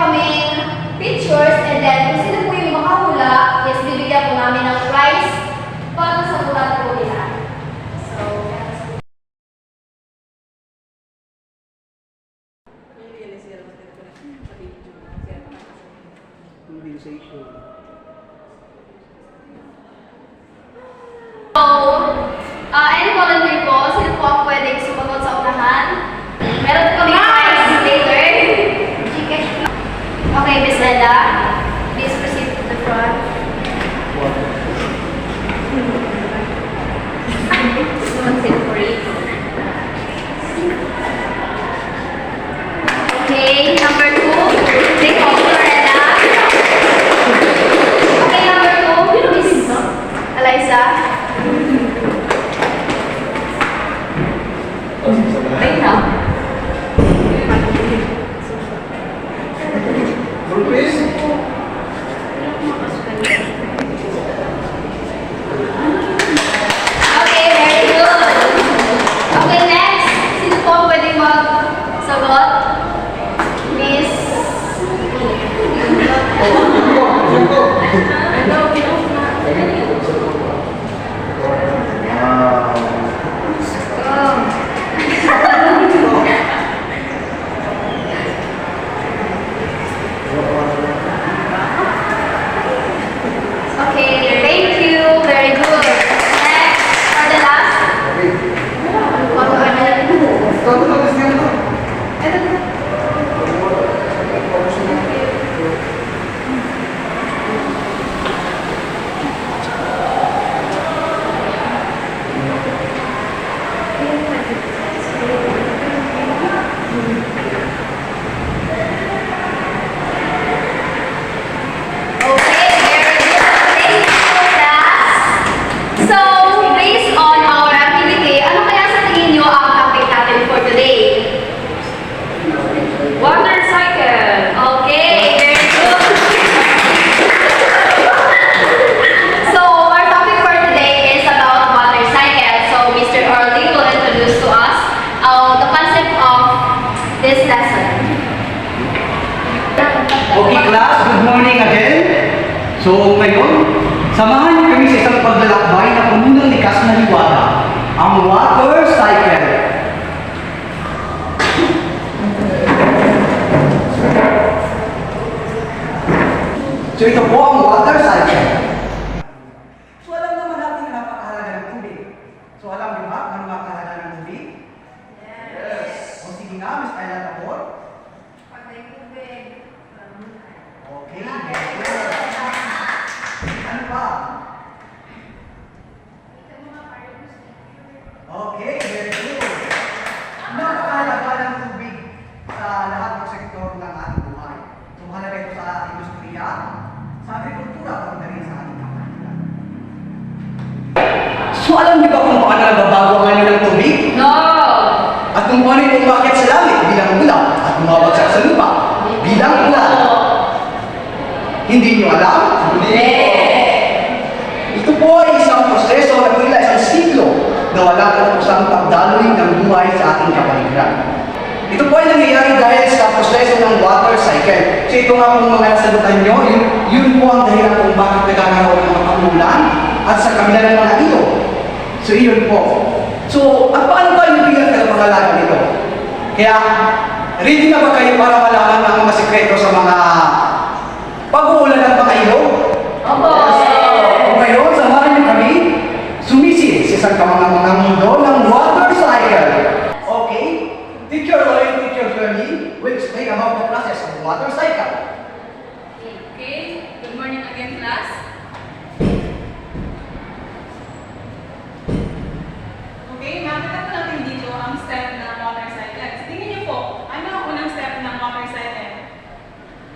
kaming pictures and then kung sino po yung makahula, yes, bibigyan po namin ng prize para sa bulat po nila. So, any volunteer po, sino po ang pwedeng sumagot sa unahan? Meron po kami prize later. Okay, Miss Eda, please proceed to the front. Someone sit for it. Okay, number 2, take over, Eda. Okay, number 2, Miss Eliza. Wait now. Okay, very good. Okay, next. Sino po pwede mag-sagot? Miss? Okay, thank you. Very good. Next, for the last. So, based on our activity, ano kaya sa tingin nyo ang topic natin for today? Water cycle. Okay, very good. So, our topic for today is about water cycle. So, Mr. Orly will introduce to us the concept of this lesson. Okay class, good morning again. So ngayon, samahan niyo kami sa isang paglalakbay na puno ng likas na liwanag, ang water cycle. So ito po ang water cycle. So alam naman natin na napakahalaga ng tubig. So alam niyo ba kung ano ang kahalaga ng tubig? Yes. O sige nga, Miss Ayla Tapor. Okay, very good. Ano pa? Okay, very good. Napakahalaga ng tubig sa lahat ng sektor ng ating buhay. So, mahalaga ito sa industriya, sa agrikultura, pati na rin sa ating kapaligiran. So, alam niyo ba kung paano nagbabago ang anyo ng tubig? No! At kung paano ito umakyat sa langit bilang ulan at bumabagsak sa lupa bilang ulan? Hindi niyo alam? Hindi! Ito po ay isang proseso na tila isang siklo na wala katapusang pagdaloy ng buhay sa ating kapaligiran. Ito po ay nangyayari dahil sa proseso ng water cycle. So ito nga kung mga nasagutan nyo, yun po ang dahilan kung bakit nagkakaroon ng mga pamulan at sa kabila ng mga ilog. So iyon po. So, at paano ba yung bilang ng pangalaga nito? Kaya, ready na ba kayo para malaman ang mga sekreto sa mga pag-uulan ng mga ilog? Opo! O ngayon, samahan niyo kami sumisid sa isang kamang-mga mundo ng water cycle. Okay? Teacher Lloyd, Teacher Shirley will explain about the process of water cycle. Okay, good morning again, class. Okay, makita po natin dito ang step ng water cycle. So, tingnan niyo po, ano ang unang step ng water cycle?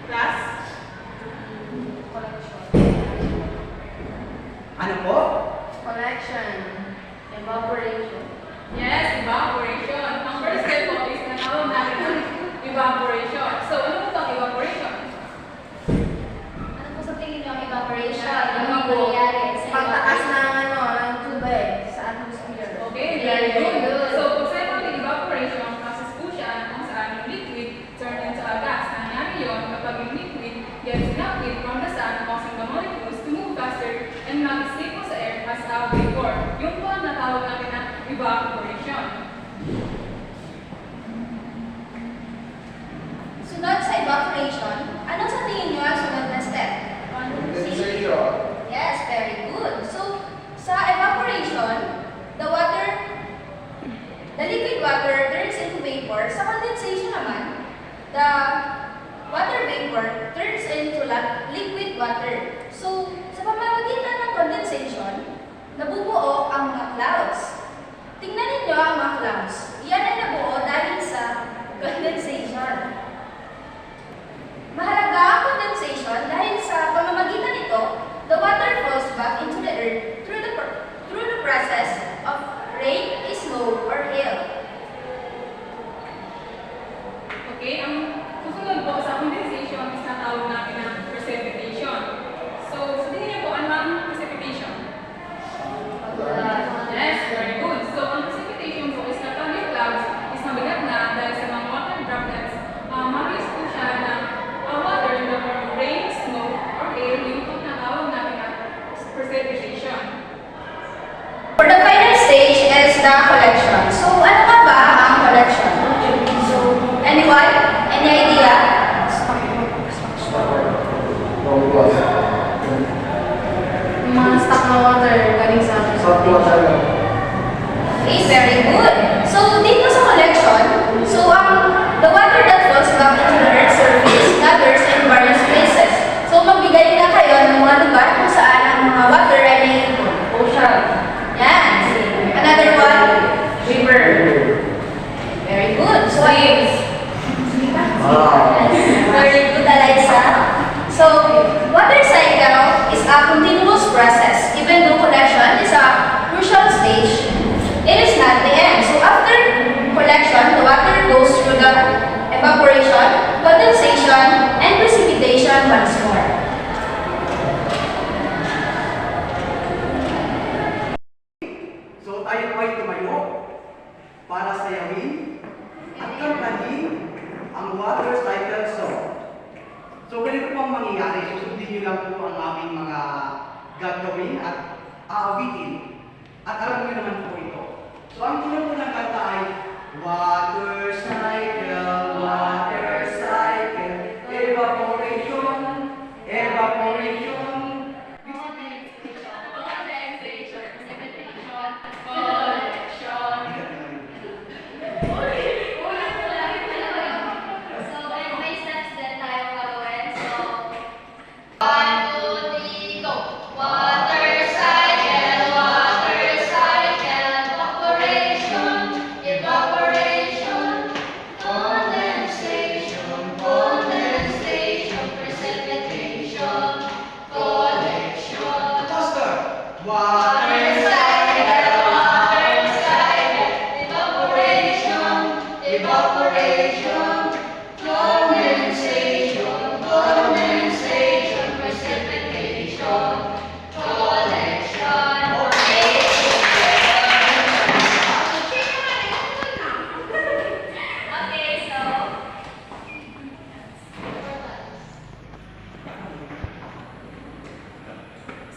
Class? Ano po? Collection. Evaporation. Yes, evaporation. Ang first step po is natawag natin ang evaporation. So, ano po itong evaporation? Ano po sa tingin nyo ang evaporation? Yeah, Ano ano ang po? nangyayari sa Pagtaas evaporation? ng tubig sa atmosphere. Okay, Very very good. good. So, kung sa evaporation, process po siya kung saan yung liquid turn into a gas. Nangyari yun kapag evaporation, ano sa tingin nyo ang sunod na step? Yes, very good. So, sa evaporation, the liquid water turns into vapor. Sa condensation naman, the water vapor turns into liquid water. So, sa pamamagitan ng condensation, nabubuo ang mga clouds. Tingnan ninyo ang mga clouds. Yan ay nabuo dahil sa condensation. Mahalaga ang condensation dahil sa pamamagitan nito, the water falls back into the earth through the process of rain, snow, or hail. Okay, ang susunod po sa condensation is natawag natin na precipitation. So, sa tingin niyo po, ano ang precipitation? Yes, very good. So, ang precipitation po is kapag yung clouds is mabigat na dahil sa mga water droplets, mabilis po siya na water in the form of rain, snow, or hail, yung po natawag natin na precipitation. For the final stage is the collection. So, ano nga ba ang collection? So, anyone? Any idea? Mga stock na water galing sa Okay, very good. So, dito sa collection, so the water that falls back into the Earth's surface gathers in various places. So, magbigay na kayo ng mga lugar kung saan ang mga water ay naiipon. ocean. Yan. Another one? River. Very good. So, Waves. very good, Eliza. So, water cycle is a continuous process. Even though collection is a crucial stage, it is not the end. So, after collection, the water goes through the evaporation, condensation, and precipitation once more. So tayo po ay tumayo para sayawin at kantahin ang water cycle song. So ganito po ang mangyayari. Susundin niyo lang po ang aming mga gagawin at aawitin. At alam niyo naman po ito. So ang tunay po ng kanta ay water cycle, evaporation, evaporation. So, may steps din tayo gagawin. So, 1, 2, 3, go! Water cycle, evaporation, evaporation, condensation, condensation, precipitation, collection. Faster! Water Evaporation, evaporation, condensation, condensation, precipitation, collection. Okay,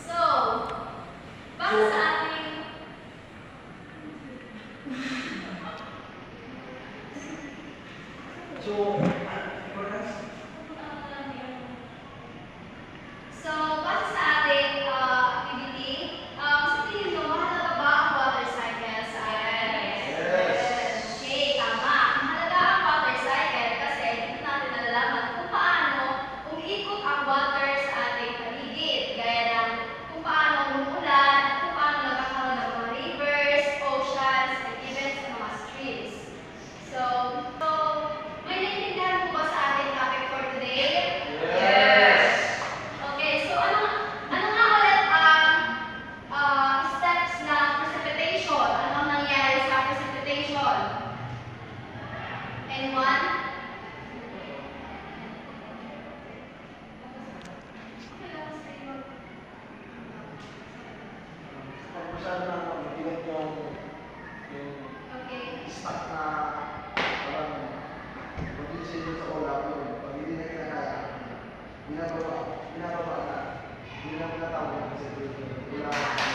so base sa ating So, So, base sa ating activity, sa tingin nyo, mahalaga ba ang water cycle sa atin? Yes. Okay, tama. Mahalaga ang water cycle kasi dito natin nalalaman kung paano umiikot ang water sa ating paligid. Gaya ng kung paano umuulan, kung paano nagkakaroon ng mga rivers, oceans, and even sa mga streams. So, may naiintindihan po ba sa ating topic for today? Yes. Okay, so ano nga ulit ang steps ng precipitation? Ano ang nangyayari sa precipitation? Anyone? Pag-usapan na ako, mabigat yung Okay. stock na parang pag-isip sa ulap yun. Pag hindi na kinakaya, binababa na. Hindi na pinatawag kasi wala